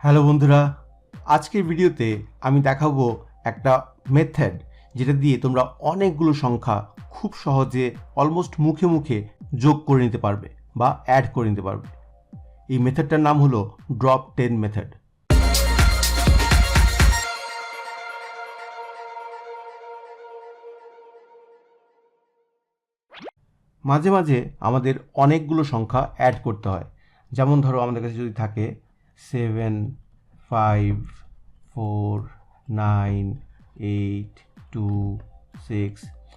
Hello বন্ধুরা, আজকের ভিডিওতে আমি দেখাবো একটা মেথড যেটা দিয়ে তোমরা অনেকগুলো সংখ্যা খুব সহজে অলমোস্ট মুখে মুখে যোগ করে নিতে পারবে বা অ্যাড করে নিতে পারবে। এই মেথডটার নাম হলো ড্রপ 10 মেথড। মাঝে মাঝে আমাদের অনেকগুলো সংখ্যা অ্যাড করতে হয়। যেমন ধরো আমাদের কাছে যদি থাকে 7, 5, 4, 9, 8, 2, 6,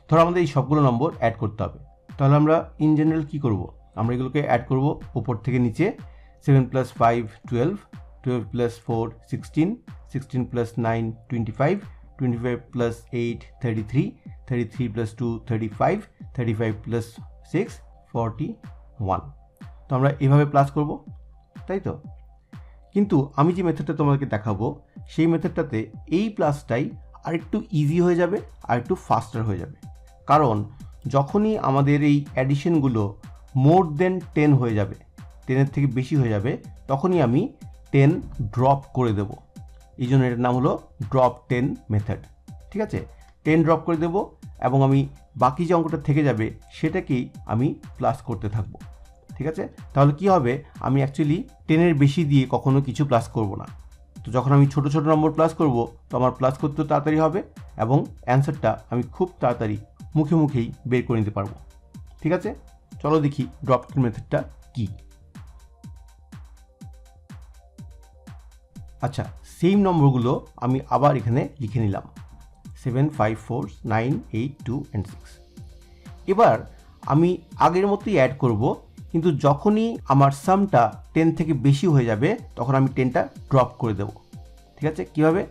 ধরো আমাদের এই সবগুলো নম্বর অ্যাড করতে হবে। তাহলে আমরা ইন জেনারেল কী করব? আমরা এগুলোকে অ্যাড করব উপর থেকে নিচে। 7 + 5 12, 12 + 4 16, 16 + 9 25, 25 + 8 33, 33 + 2 35, 35 + 6 41। তো আমরা এভাবে প্লাস করব, তাই তো? কিন্তু আমি যে মেথডটা তোমাদেরকে দেখাবো সেই মেথডটাতে এই প্লাসটাই আরেকটু ইজি হয়ে যাবে, আর একটু ফাস্টার হয়ে যাবে। কারণ যখনই আমাদের এই অ্যাডিশনগুলো মোর দেন 10 হয়ে যাবে, 10-এর থেকে বেশি হয়ে যাবে, তখনই আমি 10 ড্রপ করে দেব। এই জন্য এটার নাম হলো ড্রপ 10 মেথড। ঠিক আছে, 10 ড্রপ করে দেব এবং আমি বাকি যে অঙ্কটা থেকে যাবে সেটাকেই আমি প্লাস করতে থাকবো। ঠিক আছে, তাহলে কি হবে? আমি অ্যাকচুয়ালি 10-এর বেশি দিয়ে কখনো কিছু প্লাস করব না। তো যখন আমি ছোট ছোট নম্বর প্লাস করব, তো আমার প্লাস করতেও তাড়াতাড়ি হবে এবং অ্যান্সারটা আমি খুব তাড়াতাড়ি মুখে মুখেই বের করে নিতে পারবো। ঠিক আছে, চলো দেখি ড্রপ 10 মেথডটা কী। আচ্ছা, সেম নম্বরগুলো আমি আবার এখানে লিখে নিলাম, 7, 5, 4, 9, 8, 2 and 6। এবার আমি আগের মতোই অ্যাড করব, কিন্তু যখনই আমার সামটা 10 থেকে বেশি হয়ে যাবে তখন আমি 10টা ড্রপ করে দেব। ঠিক আছে, কীভাবে?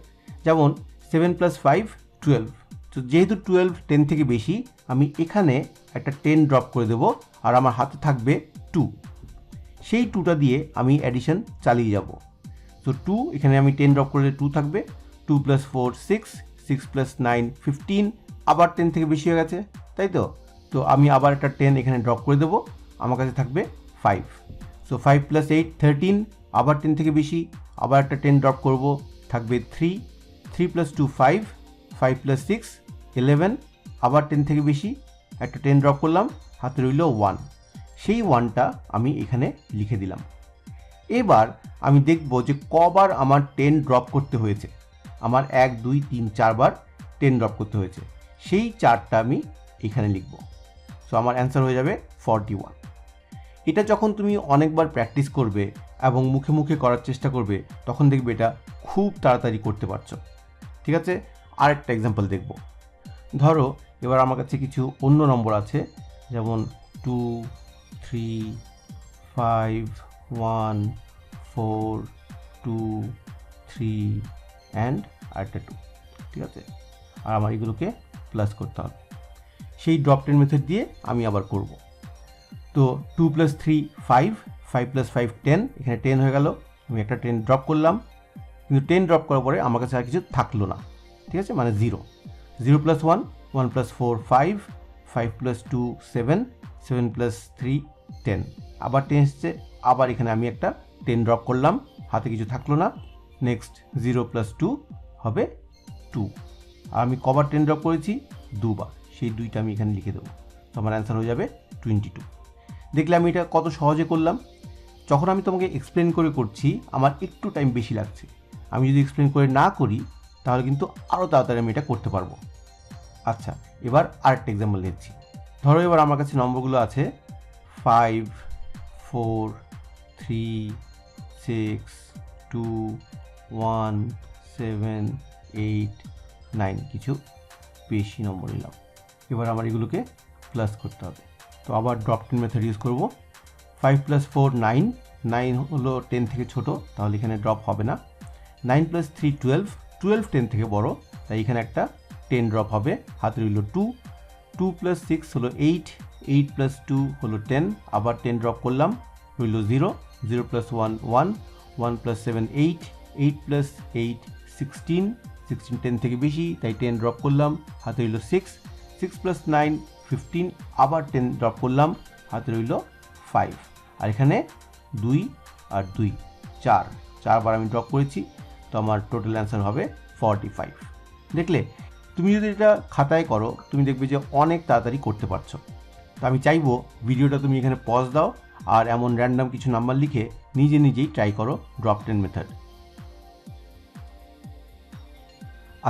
যেমন 7 + 5 12, তো যেহেতু 12 10 থেকে বেশি, আমি এখানে একটা 10 ড্রপ করে দেব আর আমার হাতে থাকবে 2। সেই 2টা দিয়ে আমি অ্যাডিশন চালিয়ে যাব। তো 2, এখানে আমি 10 ড্রপ করলে 2 থাকবে, 2 + 4 6, 6 + 9 15, আবার 10 থেকে বেশি হয়ে গেছে, তাই তো? তো আমি আবার একটা 10 এখানে ড্রপ করে দেবো, আমার কাছে থাকবে 5। সো 5 + 8 13, আবার 10 থেকে বেশি, আবার একটা 10 ড্রপ করব, থাকবে 3, 3 + 2 5, 5 + 6 11, আবার 10 থেকে বেশি, একটা 10 ড্রপ করলাম, হাতে রইল 1। সেই 1টা আমি এখানে লিখে দিলাম। এবার আমি দেখব যে কবার আমার 10 ড্রপ করতে হয়েছে। আমার 1 2 3 4 বার 10 ড্রপ করতে হয়েছে, সেই 4টা আমি এখানে লিখব। সো আমার অ্যান্সার হয়ে যাবে 41। এটা যখন তুমি অনেকবার প্র্যাকটিস করবে এবং মুখে মুখে করার চেষ্টা করবে, তখন দেখবে এটা খুব তাড়াতাড়ি করতে পারছো। ঠিক আছে, আরেকটা এক্সাম্পল দেখব। ধরো এবার আমার কাছে কিছু অন্য নম্বর আছে, যেমন 2, 3, 5, 1, 4, 2, 3 অ্যান্ড আরেকটা 2। ঠিক আছে, আর আমার এগুলোকে প্লাস করতে হবে। সেই ড্রপ 10 মেথড দিয়ে আমি আবার করব। তো 2 + 3 5, 5 + 5 10, এখানে 10 হয়ে গেল, আমি একটা 10 ড্রপ করলাম, কিন্তু 10 ড্রপ করার পরে আমার কাছে আর কিছু থাকলো না। ঠিক আছে, মানে 0, 0 + 1, 1 + 4 5, 5 + 2 7, 7 + 3 10, আবার 10 এসছে, আবার এখানে আমি একটা 10 ড্রপ করলাম, হাতে কিছু থাকলো না। নেক্সট 0 + 2 হবে 2, আর আমি কবার 10 ড্রপ করেছি? 2 বার, সেই 2টা আমি এখানে লিখে দেবো। তো আমার অ্যান্সার হয়ে যাবে 22। দেখলে আমি এটা কত সহজে করলাম। যখন আমি তোমাকে এক্সপ্লেন করে করছি আমার একটু টাইম বেশি লাগছে, আমি যদি এক্সপ্লেন করে না করি তাহলে কিন্তু আরও তাড়াতাড়ি আমি এটা করতে পারবো। আচ্ছা, এবার আরেকটা এক্সাম্পল নিচ্ছি। ধরো এবার আমার কাছে নম্বরগুলো আছে 5, 4, 3, 6, 2, 1, 7, 8, 9, কিছু বেশি নম্বর নিলাম। এবার আমার এগুলোকে প্লাস করতে হবে। তো আবার ড্রপ 10 মেথড ইউজ করব। 5 + 4 9, 9 হলো 10 থেকে ছোট, তাহলে এখানে ড্রপ হবে না। 9 + 3 12, 12 10 থেকে বড়, তাই এখানে একটা 10 ড্রপ হবে, হাতে রইল 2। 2 + 6 হলো 8, 8 + 2 হলো 10, আবার 10 ড্রপ করলাম, রইল 0, 0 + 1 1, 1 + 7 8, 8 + 8 16, 16 10 থেকে বেশি, তাই 10 ড্রপ করলাম, হাতে রইল 6, 6 + 9 15, আবার 10 ড্রপ করলাম, হাতে রইল 5, আর এখানে 2 আর 2 4, 4 বার আমি ড্রপ করেছি, তো আমার টোটাল অ্যান্সার হবে 45। দেখলে, তুমি যদি এটা খাতায় করো তুমি দেখবে যে অনেক তাড়াতাড়ি করতে পারছো। তো আমি চাইবো ভিডিওটা তুমি এখানে পজ দাও আর এমন র্যান্ডম কিছু নাম্বার লিখে নিজেই ট্রাই করো ড্রপ 10 মেথড।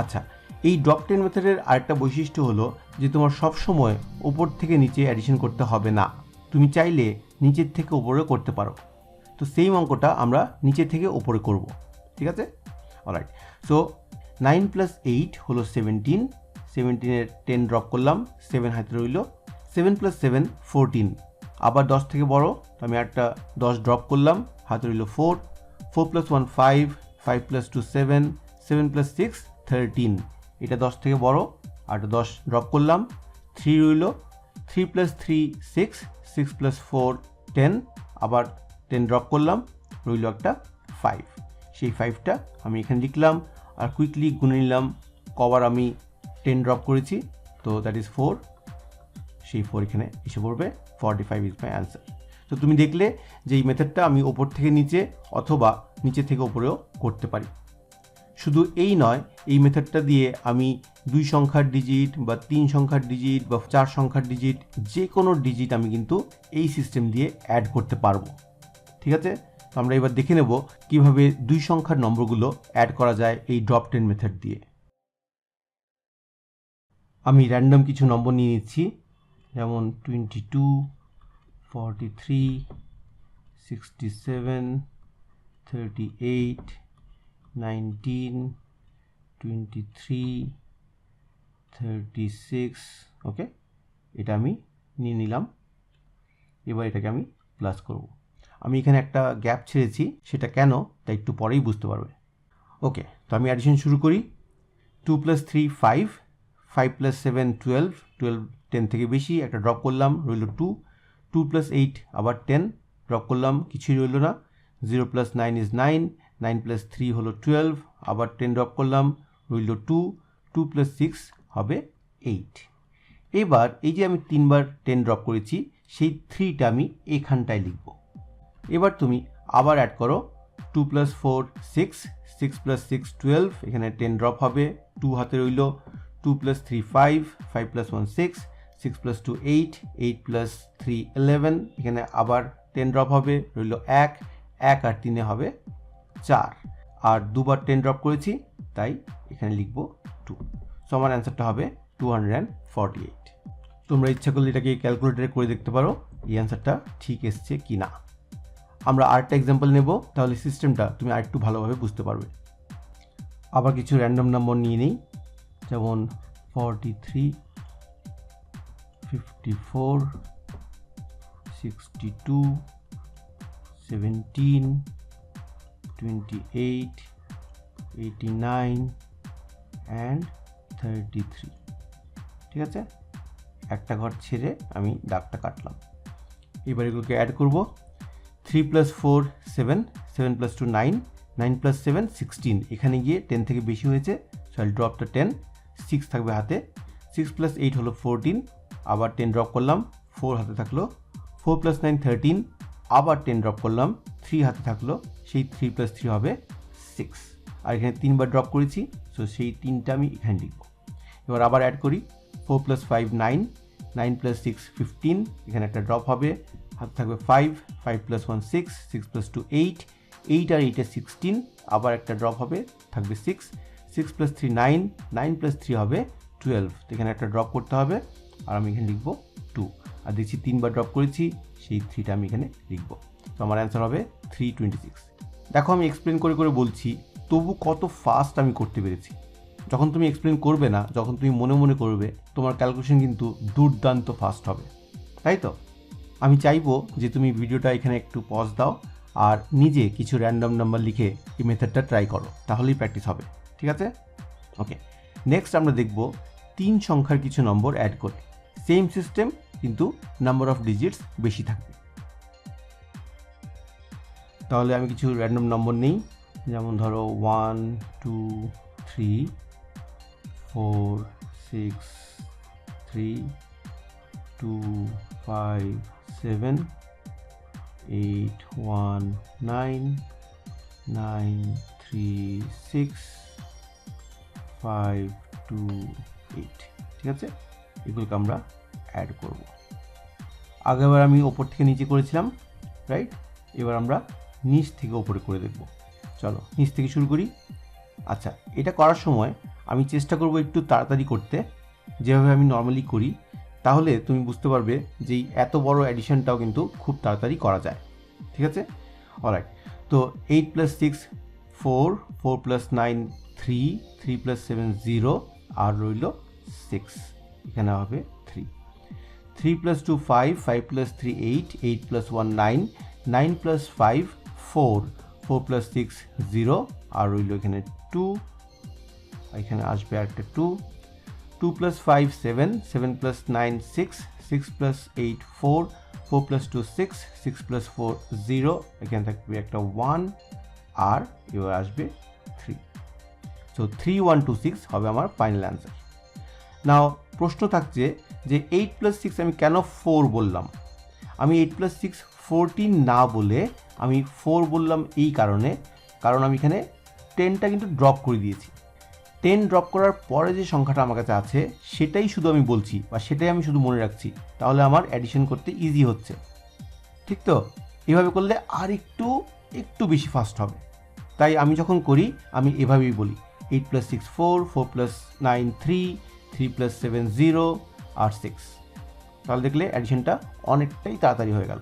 আচ্ছা, এই ড্রপ 10 মেথডের আরেকটা বৈশিষ্ট্য হলো যে তোমার সবসময় ওপর থেকে নিচে অ্যাডিশন করতে হবে না, তুমি চাইলে নিচের থেকে ওপরেও করতে পারো। তো সেই অঙ্কটা আমরা নিচে থেকে ওপরে করব, ঠিক আছে? অলরাইট, সো 9 + 8 হলো 17, 17-এর 10 ড্রপ করলাম, 7 হাতে রইল, 7 + 7 14, আবার 10 থেকে বড়, তো আমি একটা 10 ড্রপ করলাম, হাতে রইল 4, 4 + 1 5, 5 + 2 7, 7 + 6 13, এটা 10 থেকে বড়, আর 10 ড্রপ করলাম, 3 রইল, 3 + 3 6, 6 + 4 10, আবার 10 ড্রপ করলাম, রইল একটা 5, সেই 5টা আমি এখানে লিখলাম আর কুইকলি গুনে নিলাম কবার আমি 10 ড্রপ করেছি, তো দ্যাট ইজ 4, সেই 4 এখানে এসে পড়বে, 45 ইজ মাই অ্যান্সার। তো তুমি দেখলে যে এই মেথডটা আমি ওপর থেকে নিচে অথবা নিচে থেকে ওপরেও করতে পারি। শুধু এই নয়, এই মেথডটা দিয়ে আমি 2 সংখ্যার ডিজিট বা 3 সংখ্যার ডিজিট বা 4 সংখ্যার ডিজিট, যে কোনো ডিজিট আমি কিন্তু এই সিস্টেম দিয়ে অ্যাড করতে পারবো, ঠিক আছে? তো আমরা এবার দেখে নেব কিভাবে 2 সংখ্যার নম্বরগুলো অ্যাড করা যায় এই ড্রপ 10 মেথড দিয়ে। আমি র্যান্ডম কিছু নম্বর নিয়ে নিচ্ছি, যেমন 22, 43, 67, 38, 19, 23, 36, ওকে, এটা আমি নিয়ে নিলাম। এবার এটাকে আমি প্লাস করব। আমি এখানে একটা গ্যাপ ছেড়েছি, সেটা কেন তা একটু পরেই বুঝতে পারবে। ওকে, তো আমি অ্যাডিশন শুরু করি। 2 + 3 5, 5 + 7 12, 12 10 থেকে বেশি, একটা ড্রপ করলাম, রইল 2, 2 + 8 আবার 10 ড্রপ করলাম, কিছুই রইল না, 0 + 9 is 9, 9 + 3 হলো 12, আবার 10 ড্রপ করলাম, রইল 2, 2 + 6 হবে 8। এবার এই যে আমি 3 বার 10 ড্রপ করেছি, সেই 3টা আমি এখানটায় লিখব। এবার তুমি আবার অ্যাড করো, 2 + 4 6, 6 + 6 12, এখানে 10 ড্রপ হবে, 2 হাতে রইল, 2 + 3 5, 5 + 1 6, 6 + 2 8, 8 + 3 11, এখানে আবার 10 ড্রপ হবে, রইল 1, 1 আর 3 হবে 4, আর দুবার 10 ড্রপ করেছি তাই এখানে লিখব 2। সো আমার অ্যান্সারটা হবে 248। তোমরা ইচ্ছা করলে এটাকে ক্যালকুলেটরে করে দেখতে পারো এই অ্যান্সারটা ঠিক এসছে কি না। আমরা আরেকটা এক্সাম্পল নেব, তাহলে সিস্টেমটা তুমি আরেকটু ভালোভাবে বুঝতে পারবে। আবার কিছু র্যান্ডম নম্বর নিয়ে নিই, যেমন 43, 54, 62, 17, 28, 89 অ্যান্ড 33, ঠিক আছে? একটা ঘর ছেড়ে আমি দাগটা কাটলাম। এবার এগুলোকে অ্যাড করব। 3 + 4 7, 7 + 2 9, 9 + 7 16, এখানে গিয়ে 10 থেকে বেশি হয়েছে, সো আই ড্রপ দ্য 10, 6 থাকবে হাতে, 6 + 8 হলো 14, আবার 10 ড্রপ করলাম, 4 হাতে থাকলো, 4 + 9 13, আবার 10 ড্রপ করলাম, 3 হাতে থাকলো, সেই 3 + 3 হবে 6, আর এখানে 3 বার ড্রপ করেছি, সো সেই 3টা আমি এখানে লিখব। এবার আবার অ্যাড করি, 4 + 5 9, 9 + 6 15, এখানে একটা ড্রপ হবে, হাতে থাকবে 5, 5 + 1 6, 6 + 2 8, 8 আর 8 16, আবার একটা ড্রপ হবে, থাকবে 6, 6 + 3 9, 9 + 3 হবে 12, তো এখানে একটা ড্রপ করতে হবে, আর আমি এখানে লিখব 2, আর দেখছি 3 বার ড্রপ করেছি, সেই 3টা আমি এখানে লিখব। তো আমার অ্যান্সার হবে 326। দেখো, আমি এক্সপ্লেন করে করে বলছি, তবু কত ফাস্ট আমি করতে পেরেছি। যখন তুমি এক্সপ্লেন করবে না, যখন তুমি মনে মনে করবে, তোমার ক্যালকুলেশন কিন্তু দুর্দান্ত ফাস্ট হবে, তাই তো? আমি চাইবো যে তুমি ভিডিওটা এখানে একটু পজ দাও আর নিজে কিছু র্যান্ডম নাম্বার লিখে এই মেথডটা ট্রাই করো, তাহলেই প্র্যাকটিস হবে, ঠিক আছে? ওকে, নেক্সট আমরা দেখব 3 সংখ্যার কিছু নম্বর অ্যাড করে, সেম সিস্টেম কিন্তু নাম্বার অফ ডিজিটস বেশি থাকবে। তাহলে আমি কিছু র্যান্ডম নম্বর নিই, যেমন ধরো 1 2 3 4 6 3 2 5 7 8 1 9 9 3 6 5 2 8, ঠিক আছে? এগুলোকে আমরা অ্যাড করব। আগেবার আমি ওপর থেকে নিচে করেছিলাম, রাইট? এবার আমরা নিচ থেকে ওপরে করে দেখব। চলো নিচ থেকে শুরু করি। আচ্ছা, এটা করার সময় আমি চেষ্টা করব একটু তাড়াতাড়ি করতে, যেভাবে আমি নর্মালি করি। তাহলে তুমি বুঝতে পারবে যে এত বড় অ্যাডিশনটাও কিন্তু খুব তাড়াতাড়ি করা যায়, ঠিক আছে? অলরাইট, তো 8 + 6 4, 4 + 9 3, 3 + 7 0, আর রইল 6, এখানে হবে 3। 3 + 2 5, 5 + 3 8, 8 + 1 9, 9 + 5 4, 4 + 6 0, আর রইল এখানে 2, এখানে আসবে একটা 2। 2 + 5 7, 7 + 9 6, 6 + 8 4, 4 + 2 6, 6 + 4 0, এখানে থাকবে একটা 1, আর এবার আসবে 3। সো 3 1 2 6 হবে আমার ফাইনাল অ্যান্সার। নাও প্রশ্ন থাকছে যে 8 + 6 আমি কেন 4 বললাম? আমি 8 + 6 14 না বলে আমি 4 বললাম এই কারণ আমি এখানে 10টা কিন্তু ড্রপ করে দিয়েছি। 10 ড্রপ করার পরে যে সংখ্যাটা আমার কাছে আছে সেটাই শুধু আমি বলছি, বা সেটাই আমি শুধু মনে রাখছি, তাহলে আমার অ্যাডিশন করতে ইজি হচ্ছে, ঠিক তো? এভাবে করলে আর একটু বেশি ফাস্ট হবে। তাই আমি যখন করি আমি এভাবেই বলি 8 + 6 4, 4 + 9 3, 3 + 7 0, আর 6। তাহলে দেখলে অ্যাডিশনটা অনেকটাই তাড়াতাড়ি হয়ে গেল।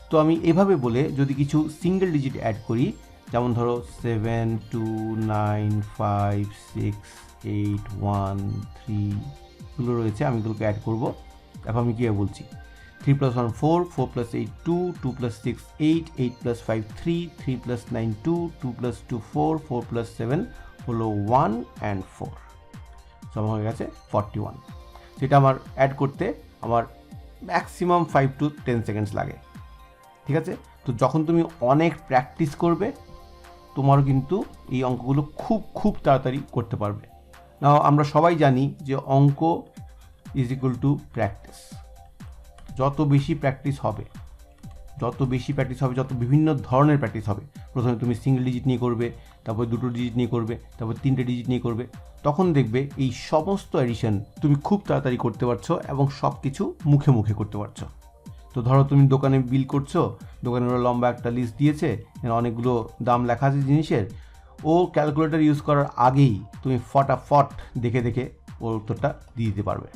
তো আমি এভাবে বলে যদি কিছু সিঙ্গেল ডিজিট অ্যাড করি, যেমন ধরো 7 2 9 5 6 8 1 3 এগুলো রয়েছে, আমি এগুলোকে অ্যাড করবো। এখন আমি কীভাবে বলছি 3 + 1 4, 4 + 8 2, 2 + 6 8, 8 + 5 3, 3 + 9 2, 2 + 2 4, 4 + 7 হলো 1 and 4, সমান হয়ে গেছে 41। সেটা আমার অ্যাড করতে আমার ম্যাক্সিমাম 5 to 10 সেকেন্ডস লাগে, ঠিক আছে? তো যখন তুমি অনেক প্র্যাকটিস করবে তোমারও কিন্তু এই অঙ্কগুলো খুব তাড়াতাড়ি করতে পারবে। নাও আমরা সবাই জানি যে অঙ্ক ইজ ইকুয়াল টু প্র্যাকটিস। যত বেশি প্র্যাকটিস হবে, যত বিভিন্ন ধরনের প্র্যাকটিস হবে, প্রথমে তুমি সিঙ্গেল ডিজিট নিয়ে করবে, তারপর দুটো ডিজিট নিয়ে করবে, তারপর 3টে ডিজিট নিয়ে করবে, তখন দেখবে এই সমস্ত অ্যাডিশন তুমি খুব তাড়াতাড়ি করতে পারছো এবং সব কিছু মুখে মুখে করতে পারছো। তো ধরো তুমি দোকানে বিল করছো, দোকানের ওরা লম্বা একটা লিস্ট দিয়েছে, অনেকগুলো দাম লেখা আছে জিনিসের, ও ক্যালকুলেটর ইউজ করার আগেই তুমি ফটাফট দেখে ওর উত্তরটা দিয়ে দিতে পারবে,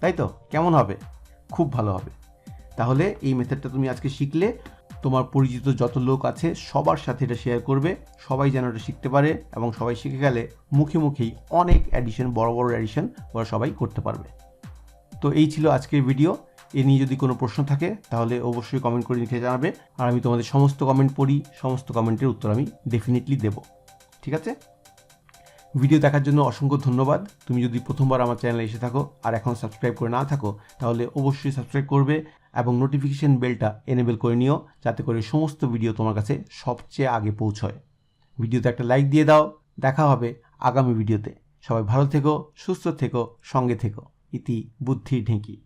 তাই তো? কেমন হবে? খুব ভালো হবে। তাহলে এই মেথডটা তুমি আজকে শিখলে তোমার পরিচিত যত লোক আছে সবার সাথে এটা শেয়ার করবে, সবাই যেন এটা শিখতে পারে, এবং সবাই শিখে গেলে মুখেই অনেক অ্যাডিশন, বড় অ্যাডিশন ওরা সবাই করতে পারবে। তো এই ছিল আজকের ভিডিও। এ নিয়ে যদি কোনো প্রশ্ন থাকে তাহলে অবশ্যই কমেন্ট করে লিখে জানাবে, আর আমি তোমাদের সমস্ত কমেন্ট পড়ি, সমস্ত কমেন্টের উত্তর আমি ডেফিনেটলি দেব, ঠিক আছে? ভিডিও দেখার জন্য অসংখ্য ধন্যবাদ। তুমি যদি প্রথমবার আমার চ্যানেলে এসে থাকো আর এখনও সাবস্ক্রাইব করে না থাকো, তাহলে অবশ্যই সাবস্ক্রাইব করবে এবং নোটিফিকেশন বেলটা এনেবেল করে নিও, যাতে করে সমস্ত ভিডিও তোমার কাছে সবচেয়ে আগে পৌঁছয়। ভিডিওতে একটা লাইক দিয়ে দাও। দেখা হবে আগামী ভিডিওতে। সবাই ভালো থেকো, সুস্থ থেকো, সঙ্গে থেকো। ইতি বুদ্ধির ঢেঁকি।